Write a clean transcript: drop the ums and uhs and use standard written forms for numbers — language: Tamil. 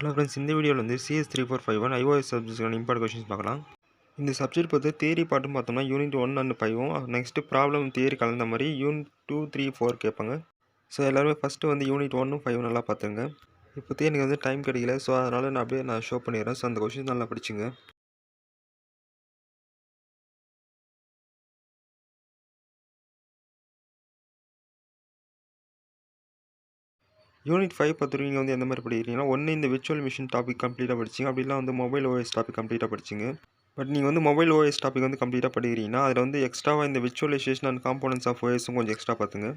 ஹலோ ஃப்ரெண்ட்ஸ், இந்த வீடியோவில் வந்து CS3451 iOS சப்ஜெக்ட்ஸ்க்கான இம்பார்ட்டன்ட் கொஷின்ஸ் பார்க்கலாம். இந்த சப்ஜெக்ட் பொறுத்து தியரி பார்ட்னு பார்த்தோம்னா யூனிட் 1 அண்ட் 5ம் நெக்ஸ்ட்டு ப்ராப்ளம் தியரி கலந்த மாதிரி யூனிட் 2, 3, 4 கேட்பாங்க. ஸோ எல்லாருமே ஃபஸ்ட்டு வந்து யூனிட் 1ம் 5 நல்லா பார்த்துங்க. இப்போதைக்கு எனக்கு வந்து டைம் கிடைக்கல, ஸோ அதனால் நான் அப்படியே ஷோ பண்ணிடுறேன். ஸோ அந்த கொஷின் நல்லா படிச்சுங்க. யூனிட் 5 பொறுத்தவரைக்கும் நீங்கள் வந்து எந்த மாதிரி படிக்கிறீங்கன்னா, ஒன்று இந்த விர்ச்சுவல் மிஷின் டாபிக் கம்ப்ளீட்டாக படிச்சிங்க, அப்படிலாம் வந்து மொபைல் ஓஎஸ் டாபிக் கம்ப்ளீட்டாக படிச்சிங்க. பட் நீங்கள் வந்து மொபைல் ஓஎஸ் டாபிக் வந்து கம்ப்ளீட்டாக படிக்கிறீங்கன்னா அதில் வந்து எக்ஸ்ட்ராவாக இந்த விர்ச்சுவலைசேஷன் அண்ட் காம்போனன்ட்ஸ் ஆஃப் ஓஎஸும் கொஞ்சம் எக்ஸ்ட்ரா பார்த்துங்க.